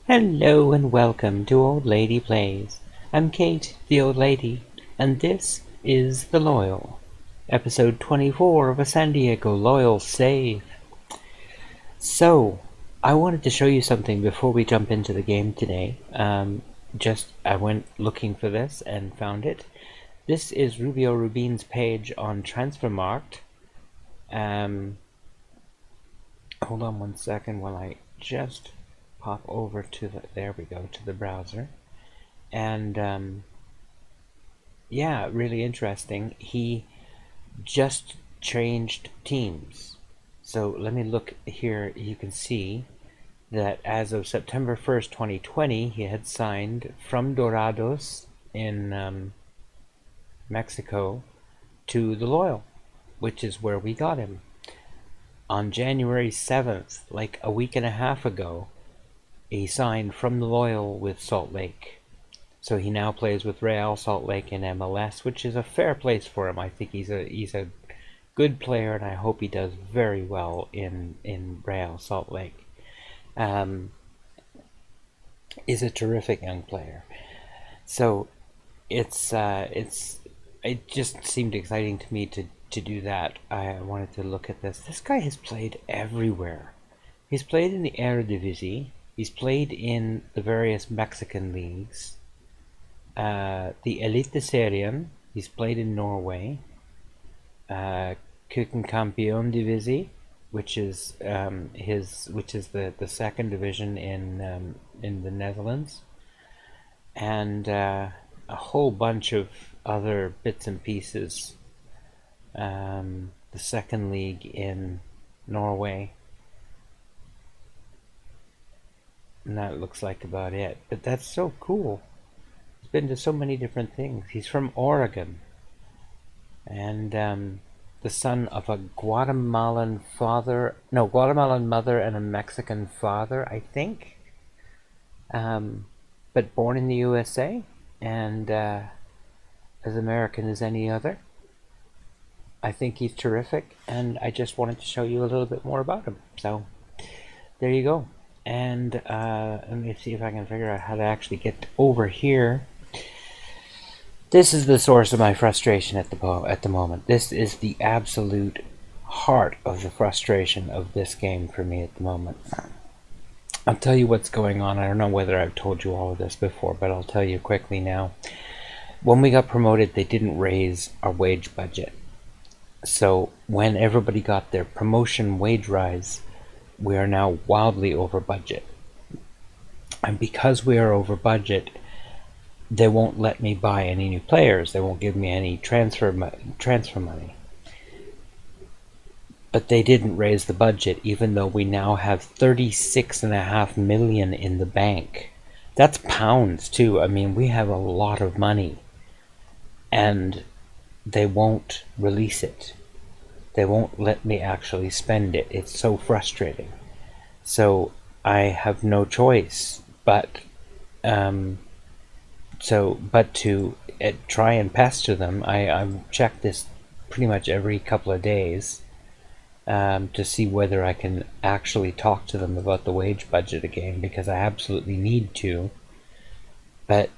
Hello and welcome to Old Lady Plays. I'm Kate, the old lady, and this is The Loyal, episode 24 of a San Diego Loyal save. So, I wanted to show you something before we jump into the game today. I went looking for this and found it. This is Rubio Rubin's page on Transfermarkt. Hold on one second while I just pop over to the browser. And yeah, really interesting. He just changed teams. So let me look here. You can see that as of September 1st, 2020, he had signed from Dorados in Mexico to the Loyal, which is where we got him. On January 7th, like a week and a half ago, he signed from the Loyal with Salt Lake. So he now plays with Real Salt Lake in MLS, which is a fair place for him. I think he's a good player, and I hope he does very well in Real Salt Lake. Is a terrific young player. So it just seemed exciting to me to do that. I wanted to look at this. This guy has played everywhere. He's played in the Eredivisie. He's played in the various Mexican leagues. The Eliteserien. He's played in Norway. Keukenkampioen-divisie, which is the second division in the Netherlands, and a whole bunch of other bits and pieces. The second league in Norway, and that looks like about it. But that's so cool. He's been to so many different things. He's from Oregon, and the son of a Guatemalan mother and a Mexican father, I think. But born in the USA and as American as any other. I think he's terrific, and I just wanted to show you a little bit more about him. So there you go. And let me see if I can figure out how to actually get over here. This is the source of my frustration at the moment. This is the absolute heart of the frustration of this game for me at the moment. I'll tell you what's going on. I don't know whether I've told you all of this before, but I'll tell you quickly now. When we got promoted, they didn't raise our wage budget. So when everybody got their promotion wage rise, we are now wildly over budget. And because we are over budget, they won't let me buy any new players. They won't give me any transfer money. But they didn't raise the budget, even though we now have 36.5 million in the bank. That's pounds too. I mean, we have a lot of money, and they won't release it. They won't let me actually spend it. It's so frustrating. So I have no choice but to try and pester them. I check this pretty much every couple of days to see whether I can actually talk to them about the wage budget again, because I absolutely need to, but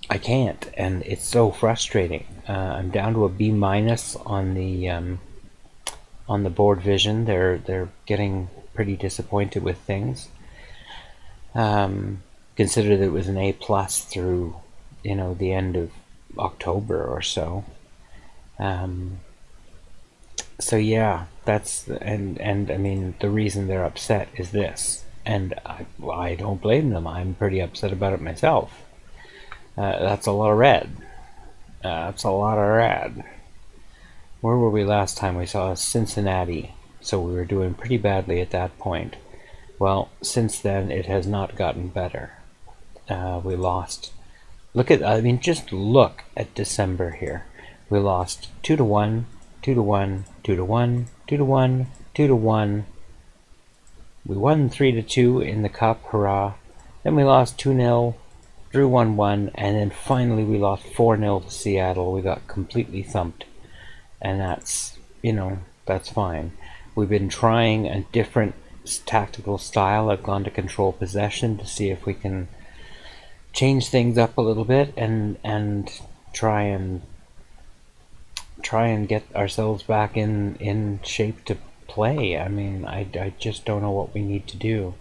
I can't, and it's so frustrating. I'm down to a B- on the board vision. They're getting pretty disappointed with things. Consider that it was an A+ through, the end of October or so. So yeah, and I mean, the reason they're upset is this, and I don't blame them. I'm pretty upset about it myself. That's a lot of red. That's a lot of red. Where were we last time? We saw Cincinnati, so we were doing pretty badly at that point. Well, since then, it has not gotten better. We lost. Just look at December here. We lost 2-1, 2-1, 2-1, 2-1, 2-1. We won 3-2 in the cup, hurrah. Then we lost 2-0, drew 1-1, and then finally we lost 4-0 to Seattle. We got completely thumped, and that's fine. We've been trying a different tactical style. I've gone to control possession to see if we can change things up a little bit and try and get ourselves back in shape to play. I mean, I just don't know what we need to do.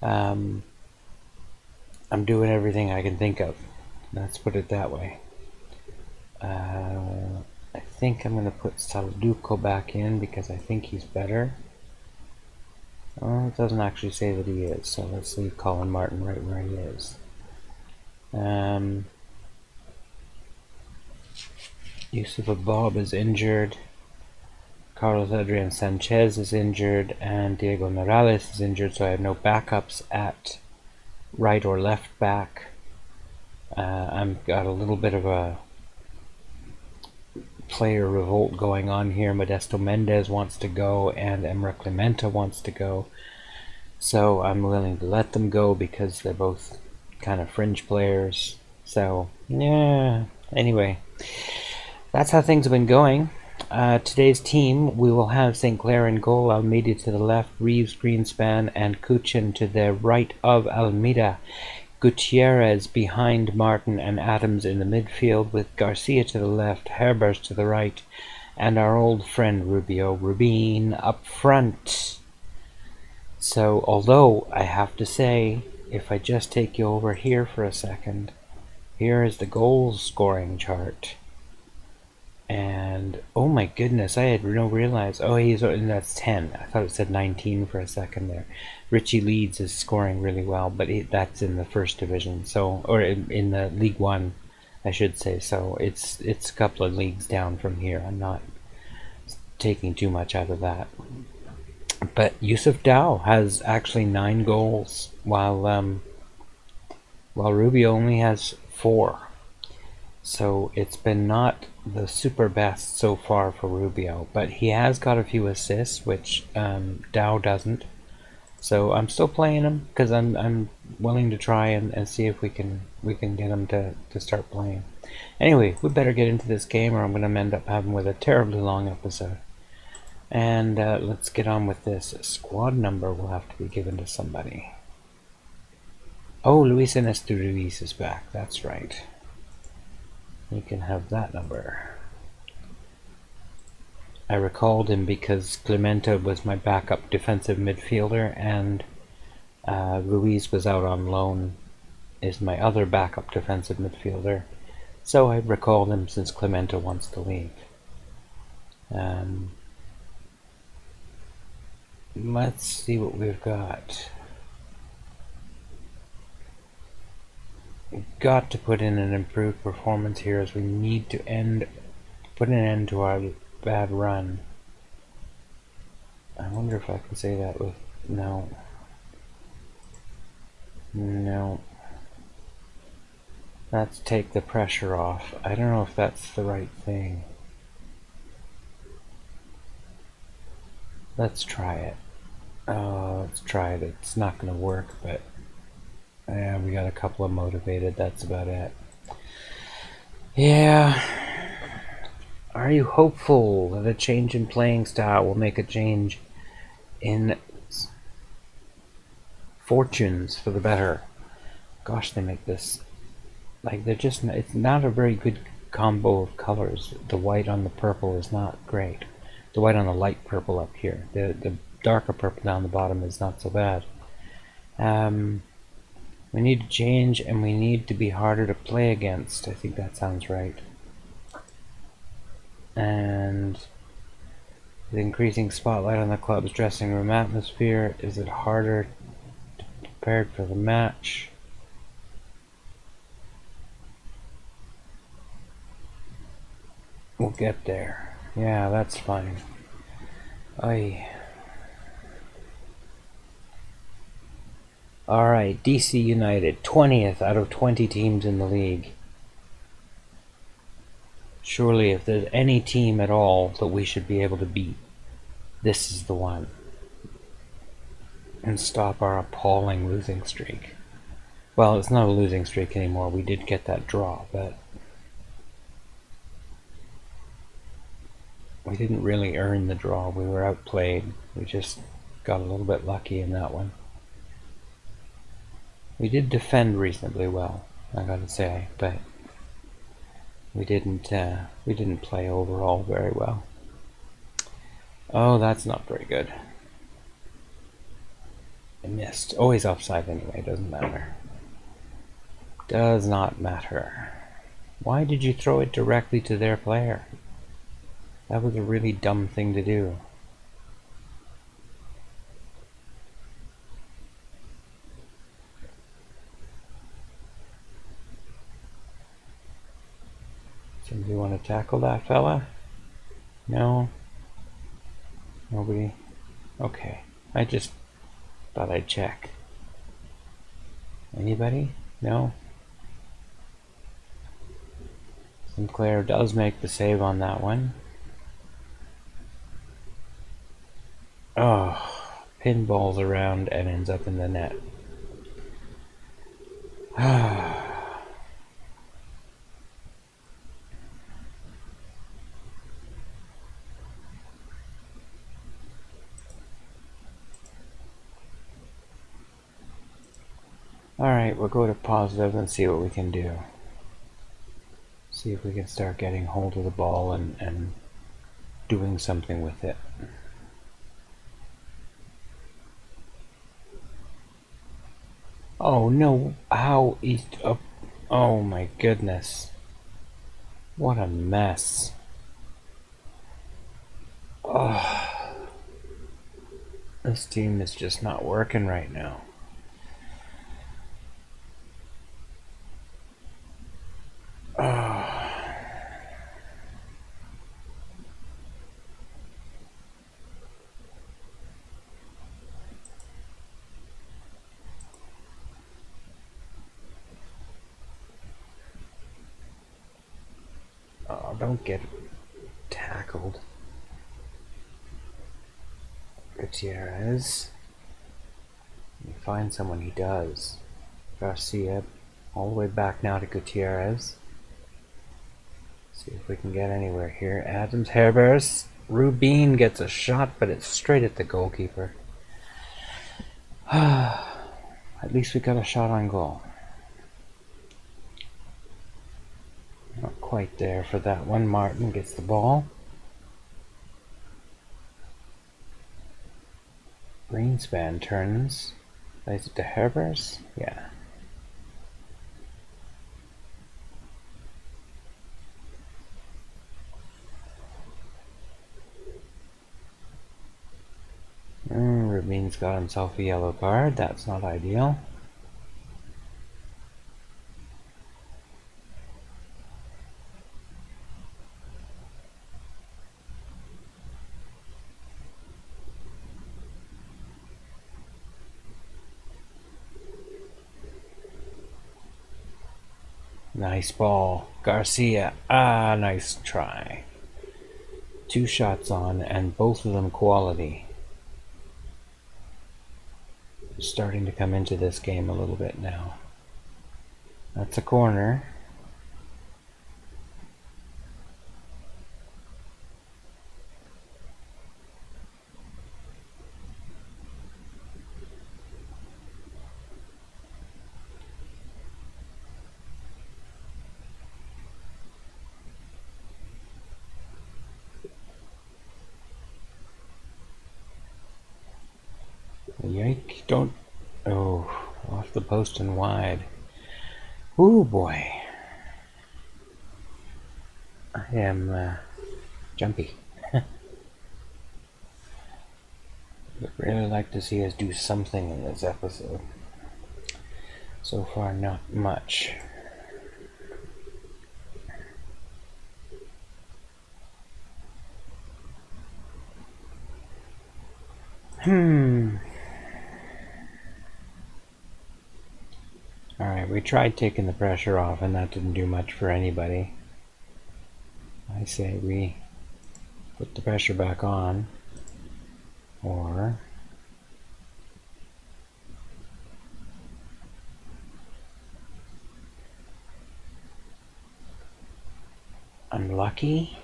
I'm doing everything I can think of. Let's put it that way. I think I'm going to put Salduco back in because I think he's better. Oh, it doesn't actually say that he is, so let's leave Colin Martin right where he is. Yusufa Bob is injured. Carlos Adrian Sanchez is injured, and Diego Morales is injured, so I have no backups at right or left back. I've got a little bit of a player revolt going on here. Modesto Mendez wants to go, and Emra Clementa wants to go. So I'm willing to let them go because they're both kind of fringe players. So, yeah. Anyway, that's how things have been going. Today's team, we will have St. Clair in goal, Almeida to the left, Reeves, Greenspan, and Kuchin to the right of Almeida. Gutierrez behind Martin and Adams in the midfield, with Garcia to the left, Herbers to the right, and our old friend Rubin up front. So, although I have to say, if I just take you over here for a second, here is the goals scoring chart. And, oh my goodness, I had no realized. Oh, that's 10. I thought it said 19 for a second there. Richie Leeds is scoring really well, but that's in the first division, so, or in the League One, I should say. So it's a couple of leagues down from here. I'm not taking too much out of that. But Yusuf Dow has actually 9 goals, while Rubio only has 4. So it's been not the super best so far for Rubio, but he has got a few assists, which Dow doesn't. So I'm still playing him because I'm willing to try and see if we can get him to start playing. Anyway, we better get into this game, or I'm going to end up having with a terribly long episode. And let's get on with this. Squad number will have to be given to somebody. Oh, Luis Ernesto Ruiz is back. That's right. You can have that number. I recalled him because Clementa was my backup defensive midfielder, and Ruiz was out on loan, is my other backup defensive midfielder. So I recalled him since Clementa wants to leave. Let's see what we've got. We've got to put in an improved performance here, as we need to put an end to our bad run. I wonder if I can say that with no. Let's take the pressure off. I don't know if that's the right thing. Let's try it. Let's try it. It's not going to work, but yeah, we got a couple of motivated. That's about it. Yeah. Are you hopeful that a change in playing style will make a change in fortunes for the better? Gosh, they make this like they're just. It's not a very good combo of colors. The white on the purple is not great. The white on the light purple up here. The darker purple down the bottom is not so bad. We need to change, and we need to be harder to play against. I think that sounds right. And with increasing spotlight on the club's dressing room atmosphere, is it harder to be prepared for the match? We'll get there. Yeah, that's fine. Aye. Alright, DC United, 20th out of 20 teams in the league. Surely if there's any team at all that we should be able to beat, this is the one. And stop our appalling losing streak. Well, it's not a losing streak anymore. We did get that draw, but we didn't really earn the draw. We were outplayed. We just got a little bit lucky in that one. We did defend reasonably well, I gotta say, but we didn't play overall very well. Oh, that's not very good. I missed. Always offside anyway, doesn't matter. Does not matter. Why did you throw it directly to their player? That was a really dumb thing to do. Somebody want to tackle that fella? No? Nobody? Okay. I just thought I'd check. Anybody? No? Sinclair does make the save on that one. Oh, pinballs around and ends up in the net. Alright, we'll go to positive and see what we can do. See if we can start getting hold of the ball and doing something with it. Oh no, how east up? Oh my goodness. What a mess. Oh, this team is just not working right now. Oh, don't get tackled. Gutierrez. You find someone he does. Garcia, all the way back now to Gutierrez. See if we can get anywhere here. Adams, Hairbears. Rubin gets a shot, but it's straight at the goalkeeper. At least we got a shot on goal. Not quite there for that one. Martin gets the ball. Greenspan turns. Plays it to Hairbears. Yeah. Rubin's got himself a yellow card. That's not ideal. Nice ball. Garcia. Ah, nice try. 2 shots on, and both of them quality. Starting to come into this game a little bit now. That's a corner. Yike, don't... Oh, off the post and wide. Ooh, boy. I am jumpy. Would really like to see us do something in this episode. So far, not much. Alright, we tried taking the pressure off and that didn't do much for anybody. I say we put the pressure back on, or unlucky.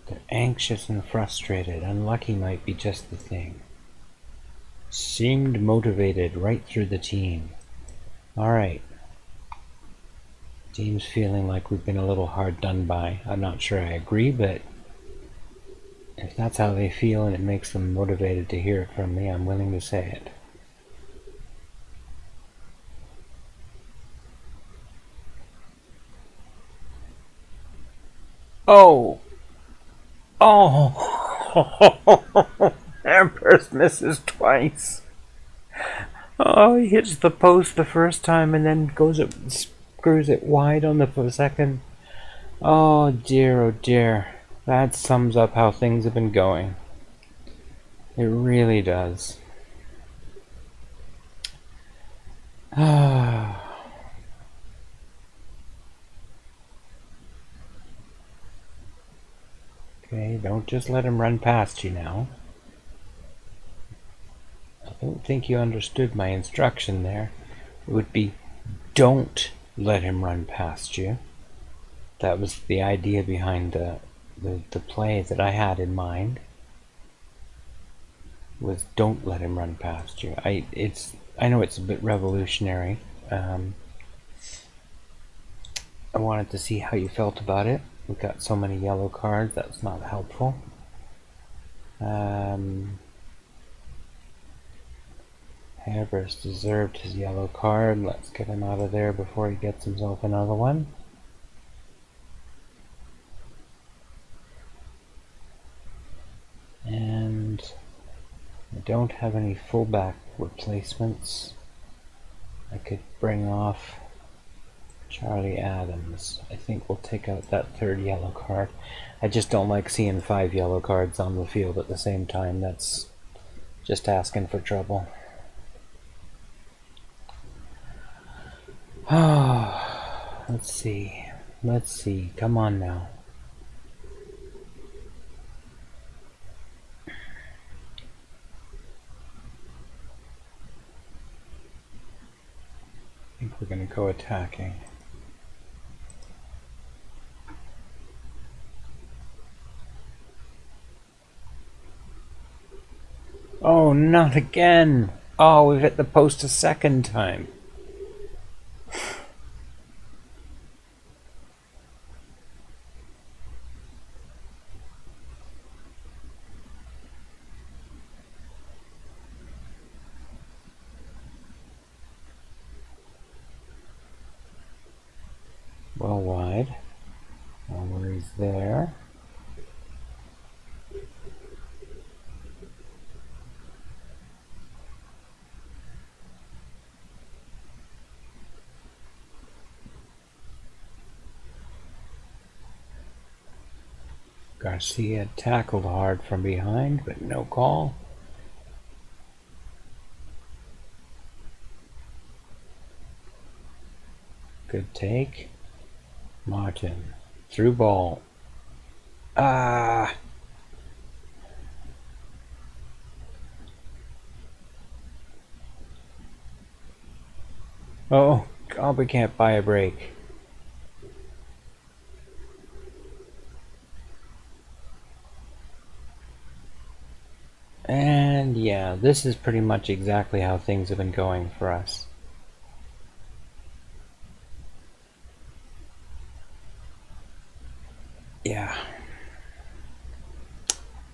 They're anxious and frustrated. Unlucky might be just the thing. Seemed motivated right through the team. Alright. Team's feeling like we've been a little hard done by. I'm not sure I agree, but if that's how they feel and it makes them motivated to hear it from me, I'm willing to say it. Oh! Oh! Empress misses twice. Oh, he hits the post the first time and then screws it wide on the second. Oh dear, oh dear. That sums up how things have been going. It really does. Okay, don't just let him run past you now. I don't think you understood my instruction there. It would be, don't let him run past you. That was the idea behind the play that I had in mind. Was don't let him run past you. I know it's a bit revolutionary. I wanted to see how you felt about it. We got so many yellow cards, that's not helpful. Hairbrush deserved his yellow card. Let's get him out of there before he gets himself another one. And I don't have any fullback replacements. I could bring off Charlie Adams. I think we'll take out that third yellow card. I just don't like seeing 5 yellow cards on the field at the same time. That's just asking for trouble. Let's see. Come on now. I think we're going to go attacking. Oh, not again! Oh, we've hit the post a second time. Well wide. No worries there. Garcia tackled hard from behind, but no call. Good take. Martin. Through ball. Ah! Oh, God, we can't buy a break. And yeah, this is pretty much exactly how things have been going for us. Yeah.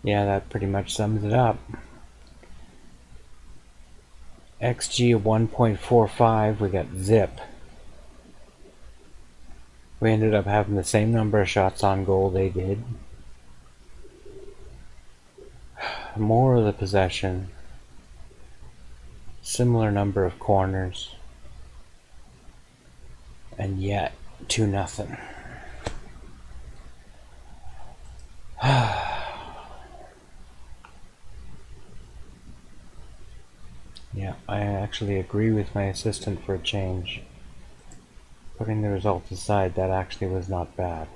Yeah, that pretty much sums it up. XG of 1.45, we got zip. We ended up having the same number of shots on goal they did. More of the possession. Similar number of corners. And yet, 2-0. Yeah, I actually agree with my assistant for a change. Putting the results aside, that actually was not bad.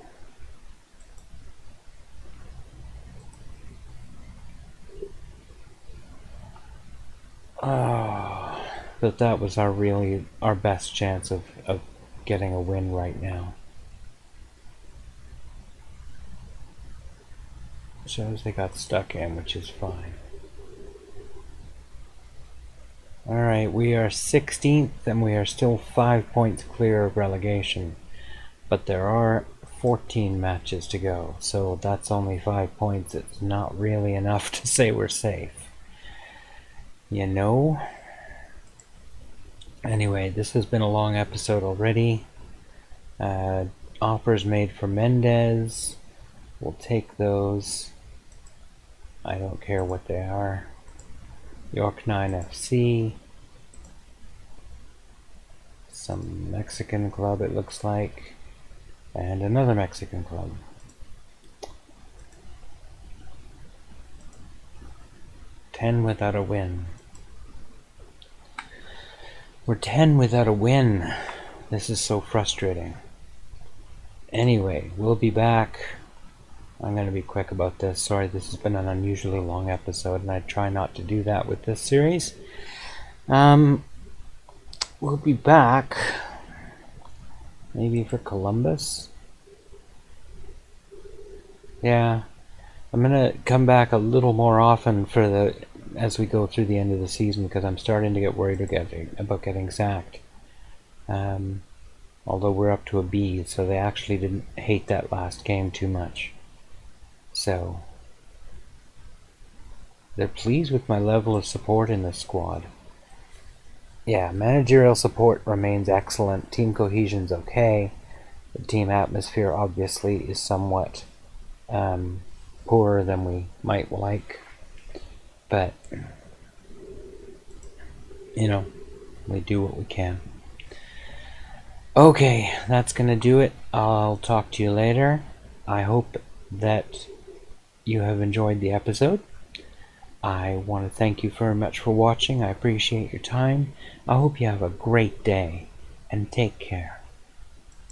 Oh, but that was our best chance of getting a win right now. Shows they got stuck in, which is fine. Alright, we are 16th and we are still 5 points clear of relegation. But there are 14 matches to go, so that's only 5 points. It's not really enough to say we're safe. You know? Anyway, this has been a long episode already. Offers made for Mendez. We'll take those. I don't care what they are. York 9 FC. Some Mexican club, it looks like. And another Mexican club. Ten without a win. We're 10 without a win. This is so frustrating. Anyway, we'll be back. I'm going to be quick about this. Sorry, this has been an unusually long episode, and I try not to do that with this series. We'll be back. Maybe for Columbus? Yeah. I'm going to come back a little more often as we go through the end of the season, because I'm starting to get worried about getting sacked. Although we're up to a B, so they actually didn't hate that last game too much. So they're pleased with my level of support in this squad. Yeah, managerial support remains excellent. Team cohesion's okay. The team atmosphere obviously is somewhat poorer than we might like. But, you know, we do what we can. Okay, that's gonna do it. I'll talk to you later. I hope that you have enjoyed the episode. I want to thank you very much for watching. I appreciate your time. I hope you have a great day, and take care.